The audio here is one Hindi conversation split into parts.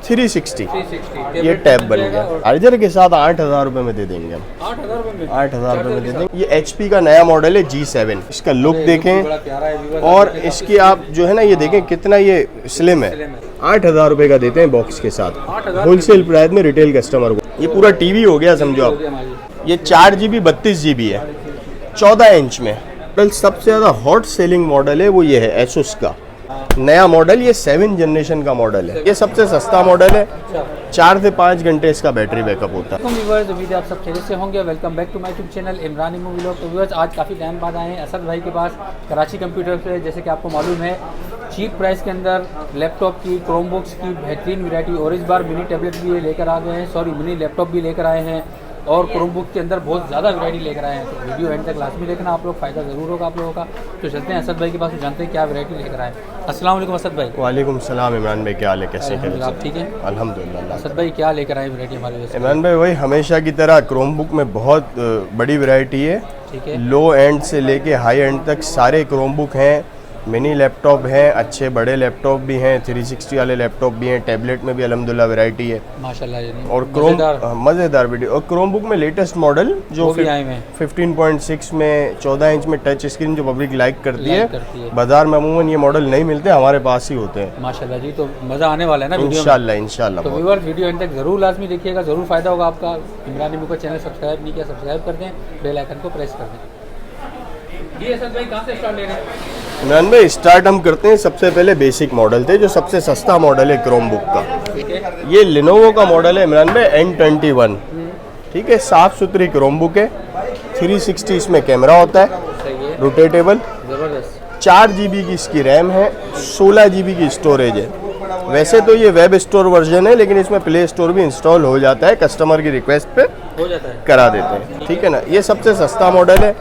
360 ये टैब बन गया। चार्जर के साथ 8,000 रुपये में दे देंगे हम। 8,000 रुपये में दे देंगे। ये HP का नया मॉडल है G7। इसका लुक देखें और इसकी आप जो है ना ये देखें कितना ये स्लिम है। 8,000 रुपये का देते हैं बॉक्स के साथ होलसेल प्राइस में रिटेल कस्टमर को। ये पूरा टीवी हो गया समझो आप। ये 4 GB 32 GB है 14 इंच में। सबसे ज़्यादा हॉट सेलिंग मॉडल है वो ये है Asus का नया मॉडल। ये 7 जनरेशन का मॉडल है। ये सबसे सस्ता मॉडल है। 4 से 5 घंटे इसका बैटरी बैकअप होता है। उम्मीद है आप सब खैरियत से होंगे। Welcome back to my YouTube channel Imran इमो व्लॉग। तो व्यूअर्स आज काफ़ी टाइम बाद आए हैं असद भाई के पास कराची कंप्यूटर से। जैसे कि आपको मालूम है चीप प्राइस के अंदर लैपटॉप की क्रोमबुक्स की बेहतरीन वैरायटी और इस बार मिनी टैबलेट भी लेकर आ गए हैं, मिनी लैपटॉप भी लेकर आए हैं और क्रोमबुक के अंदर बहुत ज़्यादा वैरायटी लेकर आए हैं। तो वीडियो एंड तक लास्ट में देखना आप लोग, फ़ायदा ज़रूर होगा आप लोगों का। तो चलते हैं असद भाई के पास, जानते हैं क्या वैरायटी लेकर आए। अस्सलाम वालेकुम असद भाई। वालेकुम सलाम इमरान भाई, क्या हाल है, कैसे हैं आप? ठीक है अल्हम्दुलिल्लाह। असद भाई क्या लेकर आए वैरायटी हमारे लिए? इमरान भाई वही हमेशा की तरह क्रोमबुक में बहुत बड़ी वैरायटी है। ठीक है, लो एंड से लेके हाई एंड तक सारे क्रोमबुक हैं। मिनी लैपटॉप हैं, अच्छे बड़े लैपटॉप भी हैं, 360 वाले लैपटॉप भी हैं। टैबलेट में भी अल्हम्दुलिल्लाह वैरायटी है माशाल्लाह। और मज़ेदार वीडियो। और क्रोमबुक में लेटेस्ट मॉडल जो 15.6 में 14 इंच में टच स्क्रीन जो पब्लिक लाइक करती है। बाजार में अमूमन ये मॉडल नहीं मिलते, हमारे पास ही होते हैं माशाल्लाह जी। तो मज़ा आने वाला है ना इंशाल्लाह। तो व्यूअर्स वीडियो एंड तक जरूर लाजमी देखिएगा, जरूर फ़ायदा होगा आपका। इमरान इमो का चैनल सब्सक्राइब नहीं किया सब्सक्राइब कर दें, बेल आइकन को प्रेस कर दें। जी असद भाई कहाँ से स्टार्ट ले रहे हैं? इमरान भाई स्टार्ट हम करते हैं सबसे पहले बेसिक मॉडल थे जो सबसे सस्ता मॉडल है क्रोमबुक का। ये लिनोवो का मॉडल है इमरान भाई N21। ठीक है, साफ सुथरी क्रोमबुक है। 360 इसमें कैमरा होता है रोटेटेबल। 4 GB की इसकी रैम है, 16 GB की स्टोरेज है। वैसे तो ये वेब स्टोर वर्जन है लेकिन इसमें प्ले स्टोर भी इंस्टॉल हो जाता है, कस्टमर की रिक्वेस्ट पे हो जाता है, करा देते हैं। ठीक है ना, ये सबसे सस्ता मॉडल है।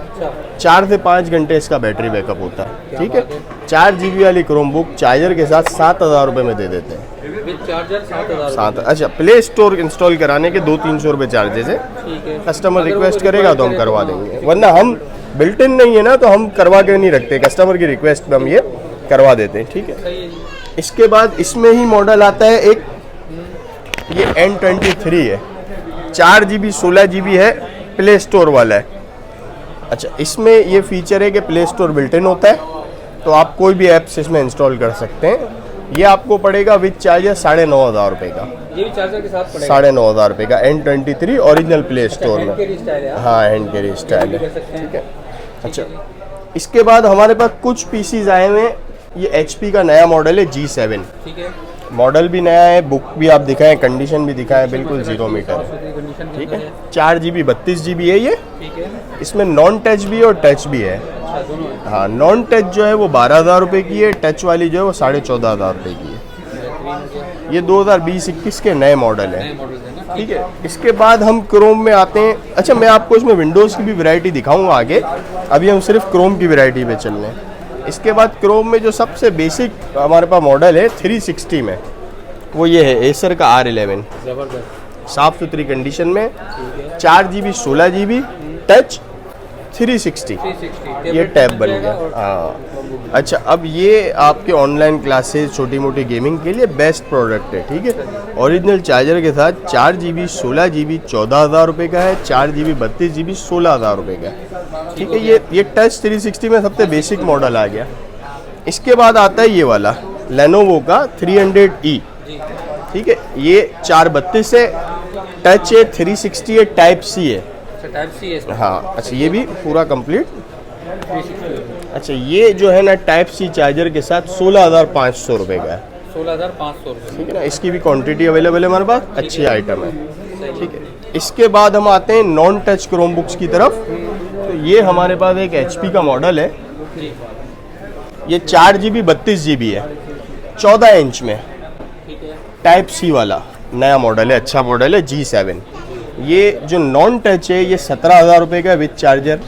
4 से 5 घंटे इसका बैटरी बैकअप होता है। ठीक है, 4 GB वाली क्रोमबुक चार्जर के साथ 7,000 रुपये में दे देते हैं। चार्जर 7,000? अच्छा, प्ले स्टोर इंस्टॉल कराने के 200-300 रुपये चार्जेस है। कस्टमर रिक्वेस्ट करेगा तो हम करवा देंगे, वरना हम बिल्ट इन नहीं है ना तो हम करवा के नहीं रखते, कस्टमर की रिक्वेस्ट पे हम ये करवा देते हैं। ठीक है, इसके बाद इसमें ही मॉडल आता है एक, ये N23 है। 4 GB 16 GB है, प्ले स्टोर वाला है। अच्छा, इसमें ये फीचर है कि प्ले स्टोर बिल्ट इन होता है तो आप कोई भी ऐप्स इसमें इंस्टॉल कर सकते हैं। ये आपको पड़ेगा विद चार्जर 9,500 रुपये का। ये भी चार्जर के साथ पड़ेगा 9,500 रुपये का। N23 ओरिजिनल प्ले स्टोर में। हाँ, हैंड कैरी स्टाइल है। ठीक है, अच्छा इसके बाद हमारे पास कुछ पीसीज आए हुए हैं। ये HP का नया मॉडल है G7। ठीक है, मॉडल भी नया है, बुक भी आप दिखाएं, कंडीशन भी दिखाएं, बिल्कुल 0 मीटर है। ठीक है, 4 GB 32 GB है ये। ठीक है, इसमें नॉन टच भी है और टच भी है। हाँ, नॉन टच जो है वो 12,000 रुपये की है, टच वाली जो है वो 14,500 रुपये की है। ये 2020-21 के नए मॉडल है। ठीक है, इसके बाद हम क्रोम में आते हैं। अच्छा, मैं आपको इसमें विंडोज़ की भी वैरायटी दिखाऊंगा आगे, अभी हम सिर्फ क्रोम की वैरायटी पे चल रहे हैं। इसके बाद क्रोम में जो सबसे बेसिक हमारे पास मॉडल है 360 में, वो ये है एसर का R11। ज़बरदस्त, साफ़ सुथरी कंडीशन में, 4 GB 16 GB टच 360 ये टैब बन गया। हाँ, अच्छा अब ये आपके ऑनलाइन क्लासेस, छोटी मोटी गेमिंग के लिए बेस्ट प्रोडक्ट है। ठीक है, ओरिजिनल चार्जर के साथ 4 GB 16 GB 14,000 रुपये का है, 4 GB 32 GB 16,000 रुपये का है। ठीक है, ये टच 360 में सबसे बेसिक मॉडल आ गया। इसके बाद आता है ये वाला लेनोवो का 300E। ठीक है, ये 432 है, टच है, 360 है, टाइप C है। टाइप C है। हाँ, अच्छा ये भी पूरा कंप्लीट। अच्छा, ये जो है ना टाइप C चार्जर के साथ 16,500 रुपये का है। 16,500 रुपये। ठीक है ना, इसकी भी क्वांटिटी अवेलेबल है हमारे पास, अच्छी आइटम है। ठीक है, इसके बाद हम आते हैं नॉन टच क्रोमबुक्स की तरफ। तो ये हमारे पास एक HP का मॉडल है। ये 4 GB 32 GB है, 14 इंच में, टाइप C वाला नया मॉडल है, अच्छा मॉडल है G7। ये जो नॉन टच है ये 17,000 रुपये का विद चार्जर।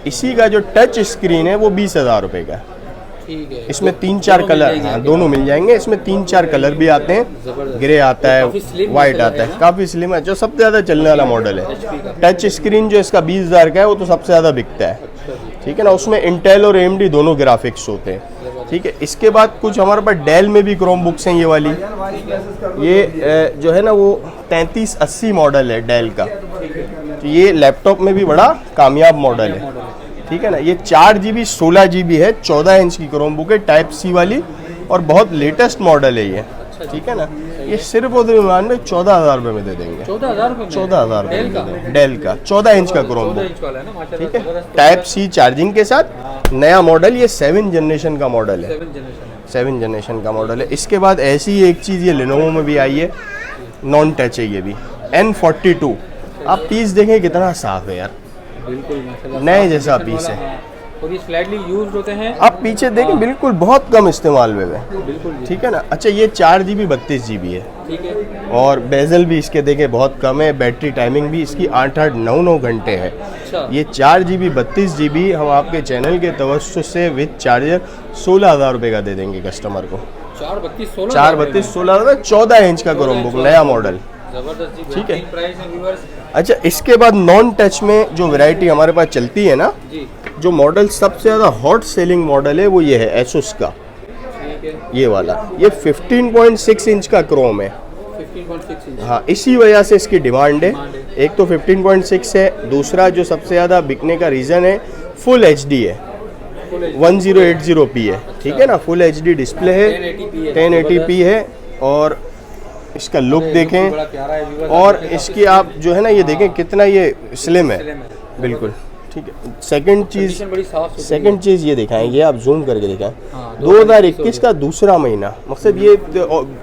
इसी का जो टच स्क्रीन है वो 20,000 रुपये का। ठीक है, इसमें 3-4 कलर, हाँ दोनों मिल जाएंगे। इसमें 3-4 कलर भी आते हैं, ग्रे आता है, वाइट आता है, काफ़ी स्लिम है, जो सबसे ज़्यादा चलने वाला मॉडल है। टच स्क्रीन जो इसका 20,000 का है वो तो सबसे ज़्यादा बिकता है। ठीक है ना, उसमें इंटेल और AMD दोनों ग्राफिक्स होते हैं। ठीक है। इसके बाद कुछ हमारे पास डेल में भी क्रोम बुक्स हैं, ये वाली, ये जो है ना वो 3380 मॉडल है डेल का। तो ये लैपटॉप में भी बड़ा कामयाब मॉडल है, ठीक है ना। ये 4GB 16GB है, 14 इंच की क्रोम बुक है, टाइप सी वाली, और बहुत लेटेस्ट मॉडल है ये, ठीक है ना। ये सिर्फ और इमरान में 14,000 रुपये में दे देंगे। 14,000 रुपये? 14,000 रुपये डेल का 14 इंच का क्रोम बुक, ठीक है, टाइप सी चार्जिंग के साथ। नया मॉडल, ये 7 जनरेशन का मॉडल है, 7 जनरेशन का मॉडल है। इसके बाद ऐसी एक चीज़ ये लेनोवो में भी आई है, नॉन टच है ये भी, N42। आप पीस देखें कितना साफ है यार, बिल्कुल नए जैसा पीस है, और ये स्लाइडली यूज होते हैं। आप पीछे देखें बिल्कुल बहुत कम इस्तेमाल में है, बिल्कुल, ठीक है ना। अच्छा, ये 4GB 32GB है, ठीक है, और बेजल भी इसके देखें बहुत कम है। बैटरी टाइमिंग भी इसकी 8-8, 9-9 घंटे है। अच्छा, ये 4GB 32GB हम आपके चैनल के तवज्जुह से विद चार्जर 16,000 रुपये का दे देंगे कस्टमर को। 432 16,000, 14 इंच का क्रोम बुक, नया मॉडल, जबरदस्त जी, ठीक है। प्राइस है व्यूअर्स। अच्छा, इसके बाद नॉन टच में जो वैरायटी हमारे पास चलती है ना, जी, जो मॉडल सबसे ज़्यादा हॉट सेलिंग मॉडल है वो ये है एसोस का, ठीक है, ये वाला। ये 15.6 इंच का क्रोम है, 15.6 इंच। हाँ, इसी वजह से इसकी डिमांड है। एक तो 15.6 है, दूसरा जो सबसे ज़्यादा बिकने का रीज़न है फुल HD है, 1080p है, ठीक है ना। फुल HD डिस्प्ले है, 1080p है, और इसका लुक देखें, बड़ा प्यारा है व्यूअर्स। और इसकी आप जो है ना ये देखें कितना ये स्लिम है, बिल्कुल, ठीक है। सेकंड चीज़, बड़ी साफ सुथरी सेकंड चीज़ ये दिखाएंगे, आप जूम करके दिखाएं। हाँ, 2021 का दूसरा महीना, मकसद ये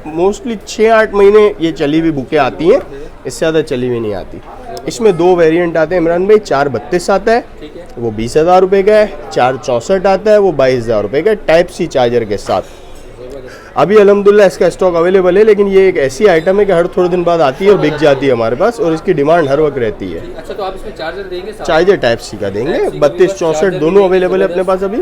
मोस्टली 6-8 महीने ये चली हुई बुकें आती हैं, इससे ज़्यादा चली हुई नहीं आती। इसमें 2 वेरिएंट आते हैं इमरान भाई, 432 आता है, ठीक है, वो 20,000 रुपये का है। 464 आता है, वो 22,000 रुपये का है, टाइप सी चार्जर के साथ। अभी अल्हम्दुलिल्लाह इसका स्टॉक अवेलेबल है, लेकिन ये एक ऐसी आइटम है कि हर थोड़े दिन बाद आती है और बिक जाती है हमारे पास, और इसकी डिमांड हर वक्त रहती है। अच्छा, तो आप इसमें चार्जर देंगे साथ? चार्जर टाइप सी का देंगे, 32-64 दोनों अवेलेबल है अपने पास अभी,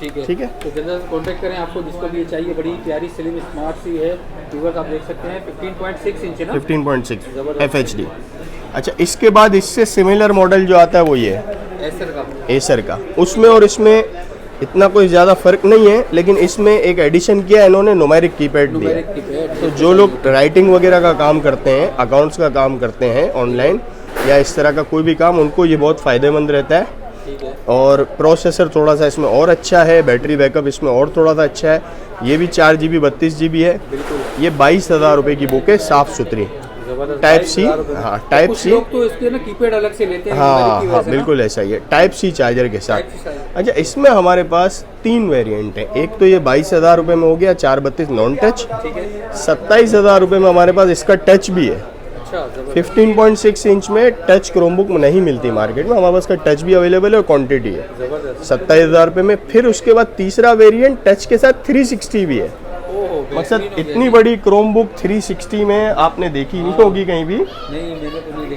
ठीक है, ठीक है। तो जल्द से कॉन्टैक्ट करें, आपको जिसको भी ये चाहिए। बड़ी प्यारी स्लिम स्मार्ट सी है व्यूअर्स, आप देख सकते हैं। 15.6 इंच है ना, 15.6 FHD। अच्छा, इसके बाद इससे सिमिलर मॉडल जो आता है वो ये है एसर का। उसमें और इसमें इतना कोई ज़्यादा फ़र्क नहीं है, लेकिन इसमें एक एडिशन किया है इन्होंने, न्यूमेरिक कीपैड दिया। तो जो लोग राइटिंग वगैरह का काम करते हैं, अकाउंट्स का काम करते हैं ऑनलाइन, या इस तरह का कोई भी काम, उनको ये बहुत फ़ायदेमंद रहता है। और प्रोसेसर थोड़ा सा इसमें और अच्छा है, बैटरी बैकअप इसमें और थोड़ा सा अच्छा है। ये भी 4GB 32GB है। ये 22,000 रुपये की बुक है, साफ़ सुथरी, टाइप सी, हाँ टाइप सी। तो इसके ना कीपैड अलग से लेते हैं, हाँ हाँ बिल्कुल ऐसा ही है, टाइप सी चार्जर के साथ। अच्छा, इसमें हमारे पास 3 वेरिएंट हैं। एक तो ये 22,000 रुपये में हो गया 432 नॉन टच। 27,000 रुपये में हमारे पास इसका टच भी है। 15.6 इंच में टच क्रोमबुक में नहीं मिलती मार्केट में, हमारे पास का टच भी अवेलेबल है और क्वांटिटी है 27,000 रुपये में। फिर उसके बाद तीसरा वेरिएंट टच के साथ 360 भी है। मकसद इतनी बड़ी क्रोमबुक 360 में आपने देखी नहीं होगी कहीं भी।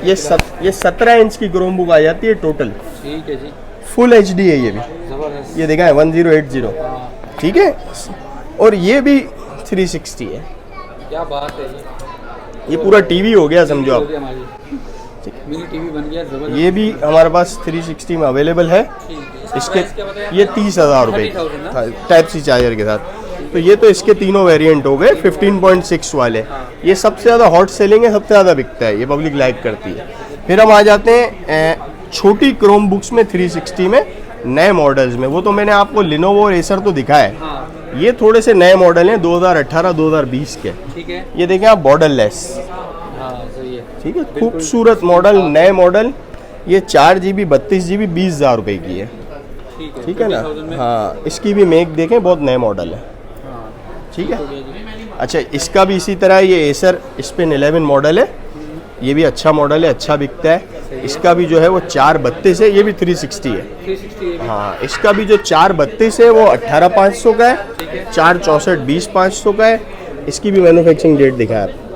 ये 17 इंच की क्रोमबुक आ जाती है टोटल, ठीक है जी, फुल HD है ये भी, ये देखा है 1080, ठीक है। और ये भी 360 है, क्या बात है। ये पूरा टीवी हो गया समझो आप, मिनी टीवी बन गया, जबरदस्त। ये भी हमारे पास 360 में अवेलेबल है। इसके ये 30,000 रुपये टाइप सी चार्जर के साथ। तो ये तो इसके तीनों वेरिएंट हो गए 15.6 वाले। ये सबसे ज़्यादा हॉट सेलिंग है, सबसे ज़्यादा बिकता है, ये पब्लिक लाइक करती है। फिर हम आ जाते हैं छोटी क्रोम बुक्स में 360 में, नए मॉडल्स में। वो तो मैंने आपको लिनोवो और एसर तो दिखा है, ये थोड़े से नए मॉडल हैं 2018-2020 के। ठीक है, ये देखें आप, बॉर्डरलेस, ठीक है, खूबसूरत मॉडल, नए मॉडल। ये 4GB 32GB 20,000 रुपये की है, ठीक है ना। हाँ, इसकी भी मेक देखें, बहुत नए मॉडल है, ठीक है। अच्छा, इसका भी इसी तरह, ये एसर स्पिन 11 मॉडल है, ये भी अच्छा मॉडल है, अच्छा बिकता है। इसका भी जो है वो 432 है, ये भी 360 है। हाँ, इसका भी जो 432 है वो 18,500 का है, 464 20,500 का है। इसकी भी मैन्युफैक्चरिंग डेट दिखा है,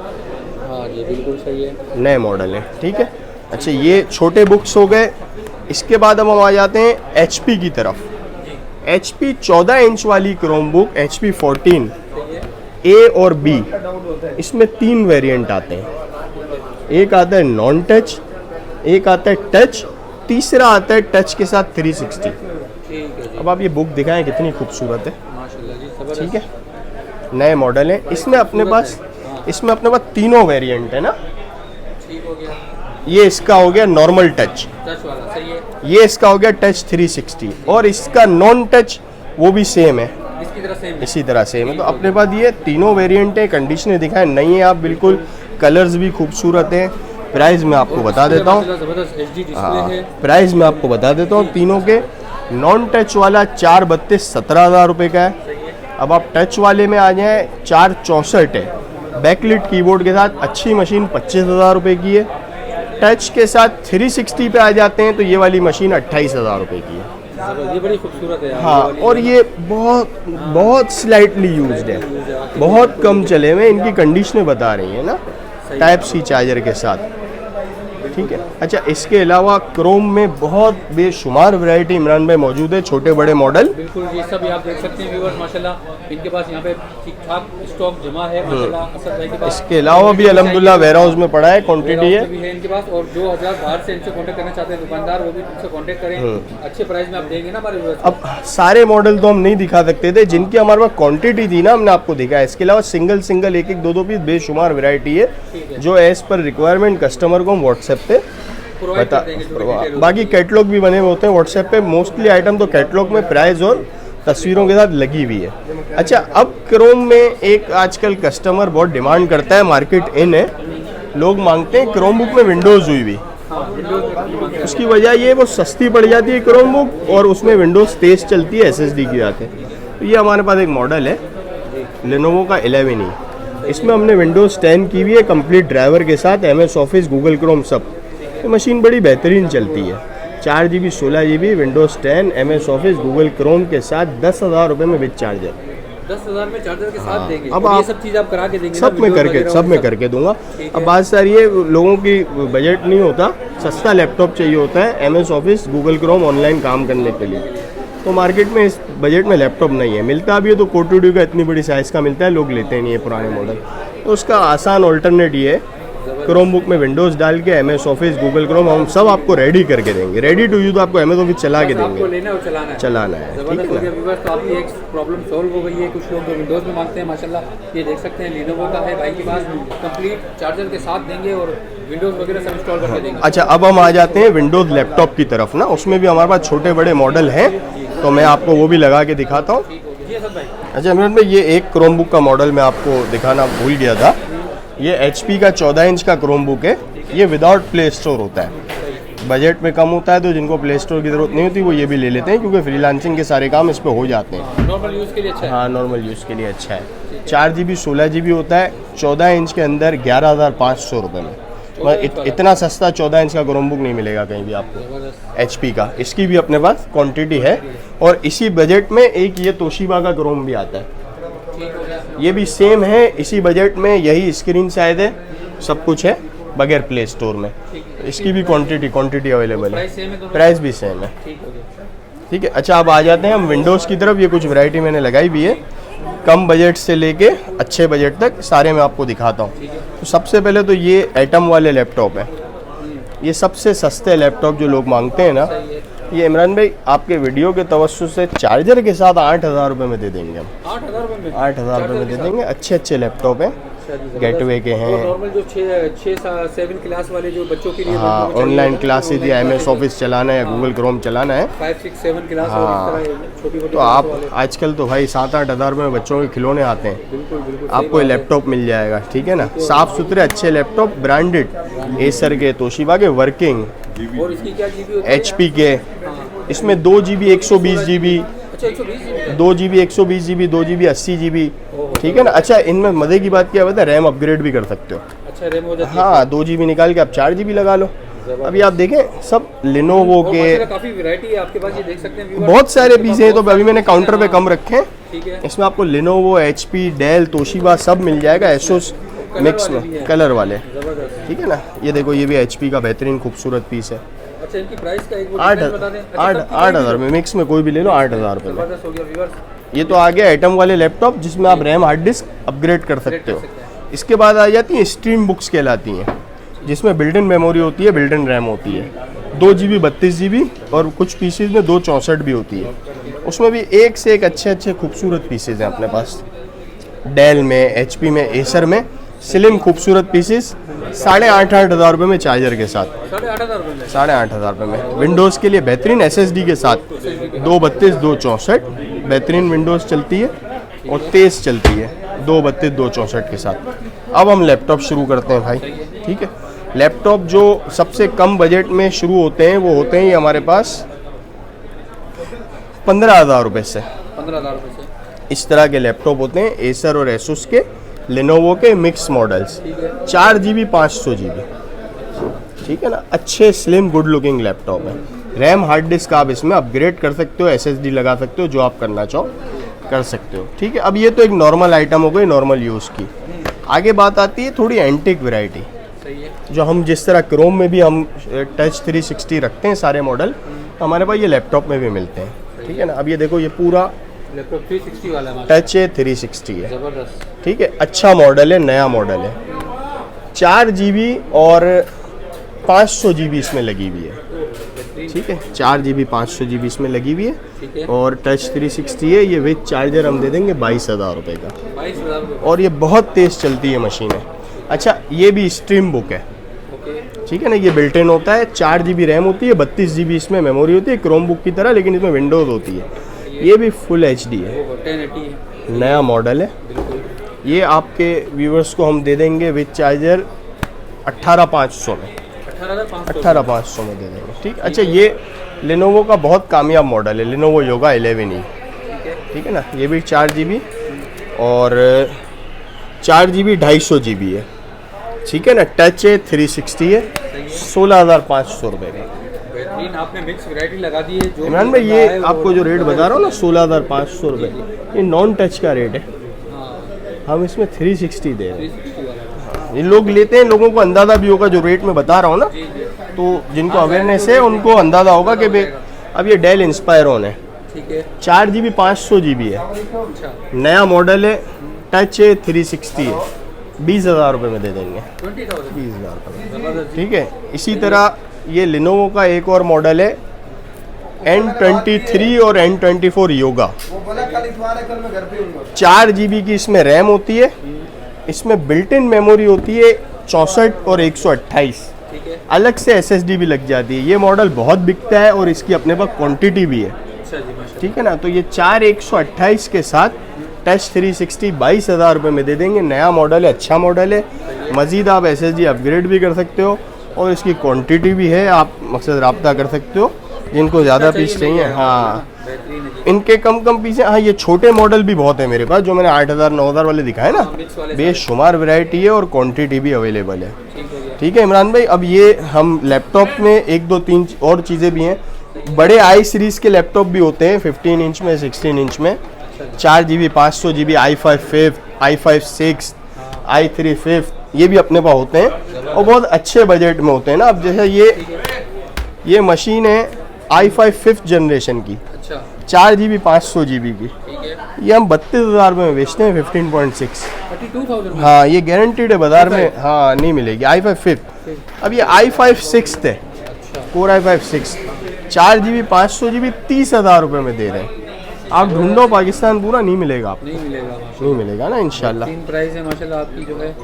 ये बिल्कुल सही है, नए मॉडल है, ठीक है। अच्छा, ये छोटे बुक्स हो गए। इसके बाद अब हम आ जाते हैं HP की तरफ। HP 14 इंच वाली क्रोम बुक HP 14 A और B, इसमें 3 वेरिएंट आते हैं। एक आता है नॉन टच, एक आता है टच, तीसरा आता है टच के साथ 360। अब आप ये बुक दिखाएं, कितनी खूबसूरत है, ठीक है, नए मॉडल है। इसमें अपने पास तीनों वेरिएंट है ना। ठीक हो गया, ये इसका हो गया नॉर्मल टच, टच वाला सही है, ये इसका हो गया टच 360 और इसका नॉन टच वो भी सेम है, इसकी तरह सेम है। इसी तरह सेम है। तो अपने पास ये तीनों वेरिएंट है, कंडीशनें दिखाएं नई है आप बिल्कुल, कलर्स भी खूबसूरत हैं। प्राइस मैं आपको बता देता हूँ, जबरदस्त HD डिस्प्ले हाँ है। प्राइस मैं आपको बता देता हूँ तीनों के। नॉन टच वाला 432 17,000 रुपये का है। अब आप टच वाले में आ जाएँ 464 है, बैकलिट कीबोर्ड के साथ अच्छी मशीन 25,000 रुपये की है। टच के साथ 360 पे आ जाते हैं तो ये वाली मशीन 28,000 रुपये की है। ये बड़ी खूबसूरत है यार, हाँ, ये वाली और ये बहुत स्लाइटली यूज्ड है, बहुत कम चले हुए, इनकी कंडीशनें बता रही है ना, टाइप सी चार्जर के साथ। ठीक है, अच्छा इसके अलावा क्रोम में बहुत बेशुमार वैरायटी इमरान भाई मौजूद है, छोटे बड़े मॉडल। बिल्कुल, ये सब आप देख सकते हैं व्यूअर्स, माशाल्लाह इनके पास यहाँ पे ठीक ठाक स्टॉक जमा है माशाल्लाह असद भाई के पास। इसके अलावा भी अल्हम्दुलिल्लाह वेयर हाउस में पड़ा है, क्वांटिटी है भी है इनके पास। और जो हजार बाहर से इनसे कांटेक्ट करना चाहते हैं दुकानदार, वो भी इनसे कांटेक्ट करें, अच्छे प्राइस में आप देंगे ना हमारे व्यूअर्स। अब सारे मॉडल तो हम नहीं दिखा सकते थे, जिनकी हमारे पास क्वांटिटी थी ना हमने आपको दिखाया। इसके अलावा सिंगल एक दो पीस बेशुमार वैरायटी है, जो एज पर रिक्वायरमेंट कस्टमर को हम व्हाट्सएप पे बता। बाकी कैटलॉग भी बने हुए होते हैं व्हाट्सएप पे, मोस्टली आइटम तो कैटलॉग में प्राइस और तस्वीरों के साथ लगी हुई है। अच्छा, अब क्रोम में एक आजकल कस्टमर बहुत डिमांड करता है, मार्केट इन है, लोग मांगते हैं क्रोम बुक में विंडोज़ हुई हुई। उसकी वजह ये वो सस्ती पड़ जाती है क्रोम बुक और उसमें विंडोज़ तेज़ चलती है, SSD की बात है। तो ये हमारे पास एक मॉडल है लेनोवो का 11E, इसमें हमने विंडोज़ 10 की हुई है कंप्लीट ड्राइवर के साथ, MS ऑफिस, गूगल क्रोम सब। ये मशीन बड़ी बेहतरीन चलती है, 4GB 16GB Windows 10 MS office Google Chrome के साथ 10,000 रुपये में विद चार्जर। 10,000 में चार्जर के साथ देंगे। अब और ये आप सब चीज़ आप करा के देंगे सब ना, में वीडियो करके दूंगा। अब बात सारी है, लोगों की बजट नहीं होता, सस्ता लैपटॉप चाहिए होता है MS office Google Chrome online काम करने के लिए। तो मार्केट में इस बजट में लैपटॉप नहीं है, मिलता भी है तो कोटूडी का इतनी बड़ी साइज़ का मिलता है, लोग लेते नहीं है पुराने मॉडल। तो उसका आसान ऑल्टरनेट ये है, क्रोम बुक में विंडोज़ डाल के MS ऑफिस गूगल क्रोम हम सब आपको रेडी करके देंगे, रेडी टू यूज आपको MS ऑफिस चला के आपको देंगे, लेना है और चलाना है। ठीक जबरदस्त हो है गया ना। व्यूअर्स, तो आपकी एक प्रॉब्लम सॉल्व हो गई है। कुछ लोग जो विंडोज़ में मांगते हैं माशाल्लाह, ये देख सकते हैं लेनोवो का है भाई के पास, कंप्लीट चार्जर के साथ देंगे और विंडोज़ वगैरह सब इंस्टॉल करके देंगे। अच्छा, अब हम आ जाते हैं विंडोज़ लैपटॉप की तरफ ना, उसमें भी हमारे पास छोटे बड़े मॉडल हैं, तो मैं आपको वो भी लगा के दिखाता हूँ। जी असद भाई। अच्छा इमरान भाई, ये एक क्रोम बुक का मॉडल मैं आपको दिखाना भूल गया था, ये HP का 14 इंच का क्रोम बुक है, ये विदाउट प्ले स्टोर होता है। बजट में कम होता है तो जिनको प्ले स्टोर की ज़रूरत नहीं होती वो ये भी ले लेते हैं, क्योंकि फ्रीलांसिंग के सारे काम इस पे हो जाते हैं। नॉर्मल यूज़ के लिए अच्छा है। हाँ, नॉर्मल यूज़ के लिए अच्छा है। 4GB 16GB होता है, 14 इंच के अंदर 11,500 रुपये में। मतलब इतना सस्ता 14 इंच का क्रोम बुक नहीं मिलेगा कहीं भी आपको HP का। इसकी भी अपने पास क्वांटिटी है, और इसी बजट में एक ये तोशिबा का क्रोम भी आता है, ठीक हो गया। ये भी सेम है इसी बजट में, यही स्क्रीन साइज है, सब कुछ है बगैर प्ले स्टोर में। इसकी भी क्वांटिटी अवेलेबल है, प्राइस सेम है दोनों? प्राइस भी सेम है। ठीक हो गया। ठीक है, अच्छा अब आ जाते हैं हम विंडोज़ की तरफ। ये कुछ वैरायटी मैंने लगाई भी है, कम बजट से लेके अच्छे बजट तक सारे मैं आपको दिखाता हूँ। तो सबसे पहले तो ये एटम वाले लैपटॉप है, ये सबसे सस्ते लैपटॉप जो लोग मांगते हैं ना, ये इमरान भाई आपके वीडियो के तवज्जुह से चार्जर के साथ 8,000 रुपये में दे देंगे हम। 8,000 रुपये में? 8,000 रुपये में दे देंगे, अच्छे अच्छे लैपटॉप हैं, गेटवे के हैं। नॉर्मल जो 7 क्लास वाले जो बच्चों के लिए, हाँ, ऑनलाइन क्लासेज या MS ऑफिस चलाना है या गूगल क्रोम चलाना है, 5, 6, 7 क्लास हाँ। और इस तरह छोटी-छोटी तो आप आजकल तो भाई 7-8 हज़ार रुपये में बच्चों के खिलौने आते हैं, बिल्कुल आपको ये लैपटॉप मिल जाएगा। ठीक है ना, साफ़ सुथरे अच्छे लैपटॉप, ब्रांडेड एसर के, तोशिबा के, वर्किंग, और इसकी क्या GB होती है? HP के। इसमें 2GB 120GB, अच्छा 120 2GB 120GB, 2GB 80GB। ठीक है ना। अच्छा, इनमें मज़े की बात क्या है, रैम अपग्रेड भी कर सकते हो। अच्छा रैम हो जाती है। हाँ, 2GB निकाल के आप 4GB लगा लो। अभी आप देखें सब लिनोवो के काफ़ी वैरायटी है आपके पास, ये देख सकते हैं व्यूअर्स। बहुत सारे पीस हैं, तो अभी मैंने काउंटर पे कम रखे हैं। ठीक है। इसमें आपको लिनोवो, HP, डेल, तोशिबा सब मिल जाएगा, एसोस मिक्स में, कलर वाले। जबरदस्त। ठीक है ना, ये देखो ये भी HP का बेहतरीन खूबसूरत पीस है। अच्छा इनकी प्राइस का एक 8,000 में मिक्स में कोई भी ले लो, 8,000 रुपये में। जबरदस्त हो गया व्यूअर्स। ये तो आ गया आइटम वाले लैपटॉप जिसमें आप रैम हार्ड डिस्क अपग्रेड कर सकते हो। इसके बाद आ जाती हैं स्ट्रीम बुक्स कहलाती हैं, जिसमें बिल्ट इन मेमोरी होती है, बिल्ट इन रैम होती है, 2GB 32GB और कुछ पीसीज में 264 भी होती है। उसमें भी एक से एक अच्छे अच्छे खूबसूरत पीसेज हैं अपने पास। डेल में, एचपी में, एसर में स्लिम खूबसूरत पीसेस 8,500 रुपये में चार्जर के साथ। 8,500 रुपये में 8,500 रुपये में विंडोज़ के लिए बेहतरीन SSD के साथ 232 264 बेहतरीन विंडोज़ चलती है और तेज़ चलती है 232 264 के साथ। अब हम लैपटॉप शुरू करते हैं भाई, ठीक है। लैपटॉप जो सबसे कम बजट में शुरू होते हैं वो होते हैं ये हमारे पास 15,000 रुपये से। 15,000 रुपये से इस तरह के लैपटॉप होते हैं एसर और एसुस के, लेनोवो के मिक्स मॉडल्स, 4 GB 500 GB, ठीक है ना। अच्छे स्लिम गुड लुकिंग लैपटॉप है। रैम हार्ड डिस्क आप इसमें अपग्रेड कर सकते हो, SSD लगा सकते हो, जो आप करना चाहो कर सकते हो, ठीक है। अब ये तो एक नॉर्मल आइटम हो गई नॉर्मल यूज़ की। आगे बात आती है थोड़ी एंटिक वैरायटी, जो हम जिस तरह क्रोम में भी हम टच 360 रखते हैं सारे मॉडल, हमारे पास ये लैपटॉप में भी मिलते हैं, ठीक है ना। अब ये देखो ये पूरा लैपटॉप 360 वाला है, टच है 360 है, ज़बरदस्त, ठीक है। अच्छा मॉडल है, नया मॉडल है। 4 GB और 500 GB इसमें लगी हुई है, ठीक है। 4 GB 500 GB इसमें लगी हुई है और टच 360 है। ये विद चार्जर हम दे देंगे 22,000 रुपये का, 22,000 रुपये। और ये बहुत तेज़ चलती है मशीन है। अच्छा, ये भी स्ट्रीम बुक है, ठीक है ना। ये बिल्ट इन होता है, 4 GB रैम होती है, 32 GB इसमें मेमोरी होती है, क्रोम बुक की तरह, लेकिन इसमें विंडोज़ होती है। ये भी फुल HD है, 1080 नया मॉडल है। ये आपके व्यूवर्स को हम दे देंगे विद चार्जर 18,500 में, 18,500 में दे देंगे, ठीक। अच्छा, ये लेनोवो का बहुत कामयाब मॉडल है, लेनोवो योगा 11E, ठीक है ना। ये भी 4 GB और 4 GB 250 GB है, ठीक है ना। टच है, 360 है, 16,500 रुपये का। बेहतरीन आपने मिक्स वैरायटी लगा दी है। जो इमरान भाई, ये आपको जो रेट बता रहा हूँ ना 16,500 रुपये, ये नॉन टच का रेट है। हम इसमें 360 दे रहे हैं। ये लोग लेते हैं, लोगों को अंदाज़ा भी होगा जो रेट में बता रहा हूँ ना, तो जिनको अवेयरनेस है उनको अंदाज़ा होगा कि भाई अब ये डेल इंस्पायरॉन है, ठीक है। 4 GB 500 GB है, नया मॉडल है, टच है, 360 है, 20,000 रुपये में दे देंगे, 20,000 रुपये, ठीक है। इसी तरह ये लेनोवो का एक और मॉडल है N23 और N24 योगा, 4 GB की इसमें रैम होती है, इसमें बिल्ट इन मेमोरी होती है 64 और 128, अलग से SSD भी लग जाती है। ये मॉडल बहुत बिकता है और इसकी अपने पास क्वांटिटी भी है, ठीक है ना। तो ये 4 128 के साथ टच 360 22,000 रुपये में दे देंगे। नया मॉडल है, अच्छा मॉडल है। मज़ीद आप SSD अपग्रेड भी कर सकते हो और इसकी क्वांटिटी भी है, आप मकसद रब्ता कर सकते हो जिनको ज़्यादा पीस चाहिए। हाँ, इनके कम पीस हैं। हाँ, ये छोटे मॉडल भी बहुत है मेरे पास, जो मैंने 8,000 9,000 वाले दिखाए ना, बेशुमार वैरायटी है और क्वांटिटी भी अवेलेबल है, ठीक है इमरान भाई। अब ये हम लैपटॉप में 1 2 3 और चीज़ें भी हैं। बड़े आई सीरीज़ के लैपटॉप भी होते हैं 15 इंच में, 16 इंच में, 4 GB 500 GB, i5 5, i5 6, i3 5, ये भी अपने पास होते हैं और बहुत अच्छे बजट में होते हैं ना। अब जैसे ये मशीन है i5 5th जनरेशन की, 4 GB 500 GB की, ये हम 32,000 रुपये में बेचते हैं 15.6। 32,000। हाँ, ये गारंटीड है बाजार में, हाँ नहीं मिलेगी। i5 5th, अब ये i5 6th है, कोर i5 6, 4 GB 500 GB 30,000 रुपये में दे रहे हैं। आप ढूंढो पाकिस्तान पूरा, नहीं मिलेगा आपको, नहीं मिलेगा ना इंशाल्लाह। तीन प्राइस है माशाल्लाह आपकी जो है।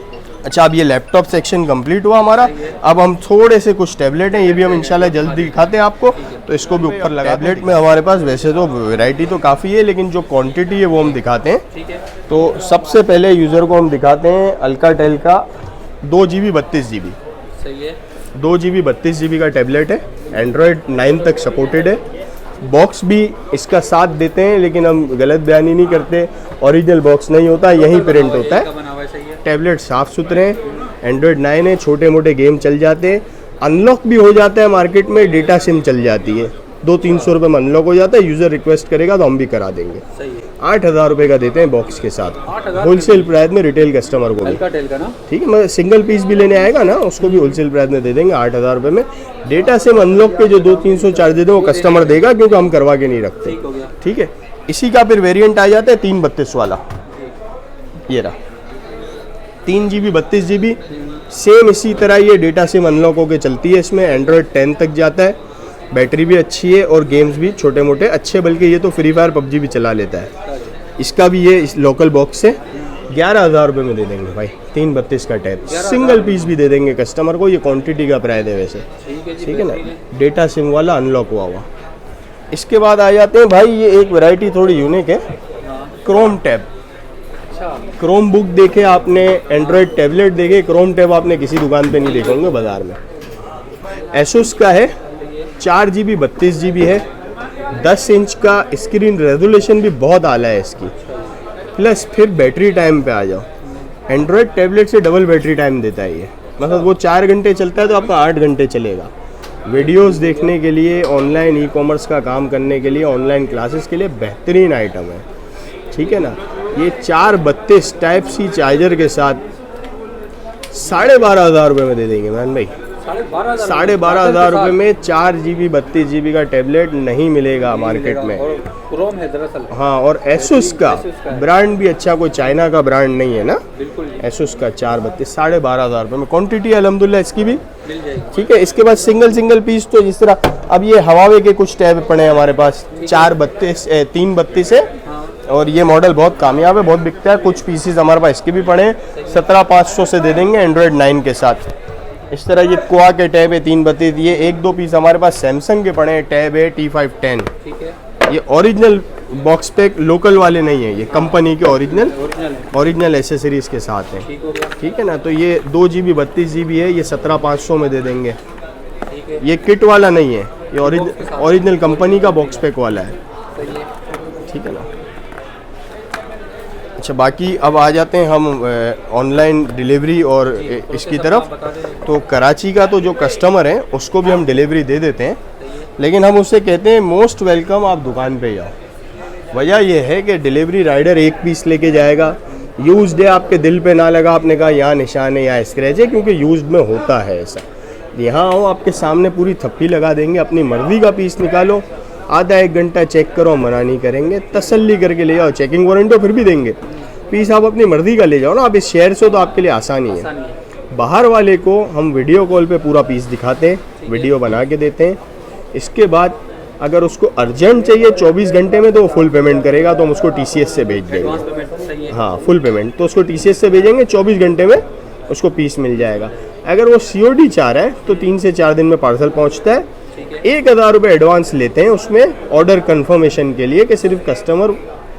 अच्छा, अब ये लैपटॉप सेक्शन कंप्लीट हुआ हमारा। अब हम थोड़े से कुछ टैबलेट हैं, ये भी हम इंशाल्लाह जल्द दिखाते हैं आपको, तो इसको भी ऊपर लगा। टैबलेट में हमारे पास वैसे तो वैरायटी तो काफ़ी है, लेकिन जो क्वांटिटी है वो हम दिखाते हैं। तो सबसे पहले यूज़र को हम दिखाते हैं अल्काटेल का 2 GB 32 GB, सही है। 2 GB 32 GB का टैबलेट है, एंड्रॉयड 9 तक सपोर्टेड है। बॉक्स भी इसका साथ देते हैं, लेकिन हम गलत बयानी नहीं करते, ओरिजिनल बॉक्स नहीं होता, यही प्रिंट होता है। टैबलेट साफ़ सुथरे हैं, एंड्रॉयड 9 है, छोटे मोटे गेम चल जाते हैं, अनलॉक भी हो जाता है मार्केट में, डेटा सिम चल जाती है, 200-300 रुपये में अनलॉक हो जाता है। यूज़र रिक्वेस्ट करेगा तो हम भी करा देंगे। 8,000 रुपये का देते हैं बॉक्स के साथ, होलसेल प्राइस में रिटेल कस्टमर को भी, ठीक है। मैं सिंगल पीस भी लेने आएगा ना, उसको भी होलसेल प्राइस में दे देंगे 8,000 रुपये में। डेटा सिम अनलॉक के जो 200-300 चार्जेज है वो कस्टमर देगा, क्योंकि हम करवा के नहीं रखते, ठीक है। इसी का फिर वेरिएंट आ जाता है 332 वाला, ये रहा 3 GB 32 GB, सेम इसी तरह ये डेटा सिम अनलॉक होकर चलती है, इसमें एंड्रॉयड 10 तक जाता है, बैटरी भी अच्छी है और गेम्स भी छोटे मोटे अच्छे, बल्कि ये तो फ्री फायर पबजी भी चला लेता है। इसका भी ये इस लोकल बॉक्स से 11,000 रुपये में दे देंगे भाई। 332 का टैब, सिंगल पीस भी दे देंगे कस्टमर को। ये क्वांटिटी का प्राइस है वैसे, ठीक है ना। डेटा सिम वाला अनलॉक हुआ। इसके बाद आ जाते हैं भाई, ये एक वैरायटी थोड़ी यूनिक है, क्रोम टैब। क्रोम बुक देखे आपने, एंड्रॉयड टैबलेट देखे, क्रोम टैब आपने किसी दुकान पे नहीं देखे होंगे बाजार में। एसुस का है, 4 GB 32 GB है, 10 इंच का स्क्रीन रेजोल्यूशन भी बहुत आला है इसकी। प्लस फिर बैटरी टाइम पे आ जाओ, एंड्रॉयड टैबलेट से डबल बैटरी टाइम देता है ये। मतलब वो 4 घंटे चलता है तो आपका 8 घंटे चलेगा। वीडियोस देखने के लिए, ऑनलाइन ई कॉमर्स का काम करने के लिए, ऑनलाइन क्लासेस के लिए बेहतरीन आइटम है, ठीक है ना। ये 432 टाइप सी चार्जर के साथ 12,500 रुपये में दे देंगे मैन भाई। 12,500 रुपये में 4 GB 32 GB का टैबलेट नहीं मिलेगा मार्केट में। क्रोम है दरअसल। हाँ, और एसुस का ब्रांड भी अच्छा, कोई चाइना का ब्रांड नहीं है ना। एसुस का 432 12,500 रुपये में। क्वांटिटी अल्हम्दुलिल्लाह इसकी भी मिल जाएगी, ठीक है। इसके बाद सिंगल पीस तो जिस तरह अब ये हवावे के कुछ टैब पड़े हैं हमारे पास, 332 है और ये मॉडल बहुत कामयाब है, बहुत बिकता है। कुछ पीसीज हमारे पास इसके भी पड़े हैं, 17,500 से दे देंगे एंड्रॉयड 9 के साथ। इस तरह ये क्वा के टैब है 332। ये 1-2 पीस हमारे पास सैमसंग के पड़े हैं, टैब है T510, ठीक है। ये ओरिजिनल बॉक्स पैक, लोकल वाले नहीं है, ये कंपनी के ओरिजिनल एसेसरीज के साथ हैं, ठीक है ना। तो ये 2 GB 32 GB है, ये 17,500 में दे देंगे। ये किट वाला नहीं है, ये ओरिजिनल कंपनी का बॉक्स पैक वाला है, ठीक है ना। अच्छा, बाकी अब आ जाते हैं हम ऑनलाइन डिलीवरी और इसकी तरफ। तो कराची का तो जो कस्टमर है उसको भी हम डिलीवरी दे देते हैं, लेकिन हम उससे कहते हैं मोस्ट वेलकम, आप दुकान पे जाओ। वजह यह है कि डिलीवरी राइडर एक पीस लेके जाएगा, यूज्ड है, आपके दिल पे ना लगा, आपने कहा यहाँ निशान है यहाँ स्क्रैच है, क्योंकि यूज्ड में होता है ऐसा। यहाँ आओ, आपके सामने पूरी थप्पी लगा देंगे, अपनी मर्जी का पीस निकालो, आधा 1 घंटा चेक करो, मना नहीं करेंगे, तसल्ली करके ले जाओ। चेकिंग वारंटी तो फिर भी देंगे, पीस आप अपनी मर्जी का ले जाओ ना। आप इस शहर से तो आपके लिए आसानी है। बाहर वाले को हम वीडियो कॉल पे पूरा पीस दिखाते हैं, वीडियो बना के देते हैं। इसके बाद अगर उसको अर्जेंट चाहिए 24 घंटे में, तो वो फुल पेमेंट करेगा, तो हम उसको TCS से भेज देंगे। हाँ, फुल पेमेंट तो उसको TCS से भेजेंगे, 24 घंटे में उसको पीस मिल जाएगा। अगर वो COD चाह रहा है तो 3 से 4 दिन में पार्सल पहुँचता है। 1,000 रुपये एडवांस लेते हैं उसमें ऑर्डर कंफर्मेशन के लिए, कि सिर्फ कस्टमर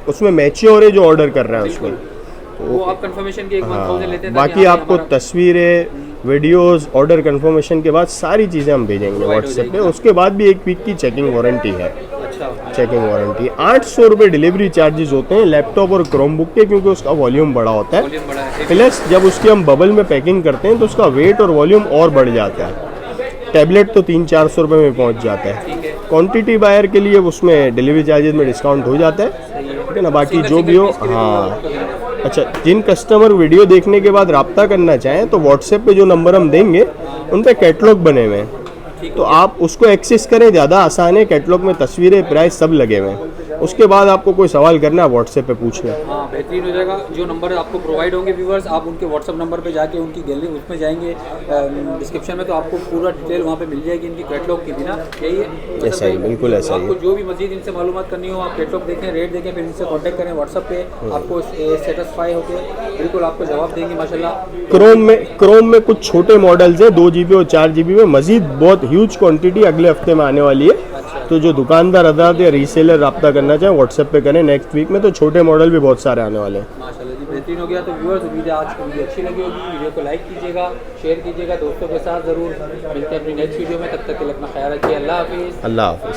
उसमें मैच्योर है जो ऑर्डर कर रहा है उसमें, तो वो आप कंफर्मेशन की 1,000 लेते हैं। बाकी आपको तस्वीरें, वीडियोस, ऑर्डर कंफर्मेशन के बाद सारी चीज़ें हम भेजेंगे व्हाट्सएप पे। उसके बाद भी 1 वीक की चेकिंग वारंटी है। चेकिंग वारंटी 800 रुपये डिलीवरी चार्जेस होते हैं लैपटॉप और क्रोम बुक के, क्योंकि उसका वॉल्यूम बड़ा होता है। प्लस जब उसकी हम बबल में पैकिंग करते हैं तो उसका वेट और वॉल्यूम और बढ़ जाता है। टैबलेट तो 300-400 रुपये में पहुंच जाता है। क्वांटिटी बायर के लिए उसमें डिलीवरी चार्जेस में डिस्काउंट हो जाता है, ठीक है ना। बाकी जो भी हो, हाँ। अच्छा, जिन कस्टमर वीडियो देखने के बाद रब्ता करना चाहें तो व्हाट्सएप पे जो नंबर हम देंगे उन पे कैटलॉग बने हुए हैं, तो आप उसको एक्सेस करें, ज़्यादा आसान है। कैटलॉग में तस्वीरें, प्राइस सब लगे हुए हैं। उसके बाद आपको कोई सवाल करना है व्हाट्सएप पे पूछ लें। हाँ, बेहतरीन हो जाएगा। जो नंबर आपको प्रोवाइड होंगे व्यूवर्स, आप उनके व्हाट्सअप नंबर पे जाके उनकी गैलरी उसमें जाएंगे डिस्क्रिप्शन में, तो आपको पूरा डिटेल वहाँ पे मिल जाएगी इनकी कैटलॉग की भी ना। यही है, ऐसा ही, बिल्कुल ऐसा ही। आपको जो भी मजीद इनसे मालूमात करनी हो, आप कैटलॉग देखें, रेट देखें, फिर इनसे कॉन्टैक्ट करें व्हाट्सअप पे, आपको सेटिस्फाई होकर बिल्कुल आपको जवाब देंगे माशाल्लाह। क्रोम में कुछ छोटे मॉडल्स हैं 2 GB और 4 GB में, मजीद बहुत ह्यूज क्वांटिटी अगले हफ्ते में आने वाली है। तो जो दुकानदार हजरात या रीसेलर रब्ता करना चाहें व्हाट्सएप पे करें। नेक्स्ट वीक में तो छोटे मॉडल भी बहुत सारे आने वाले हैं। माशाल्लाह जी, बेहतरीन हो गया। तो व्यूअर्स, उम्मीद है आज की वीडियो अच्छी लगी होगी। वीडियो को लाइक कीजिएगा, शेयर कीजिएगा दोस्तों के साथ ज़रूर। मिलते हैं अपनी नेक्स्ट वीडियो में, तब तक के लिए अपना ख्याल रखिए। अल्लाह हाफिज़। अल्लाह हाफिज़।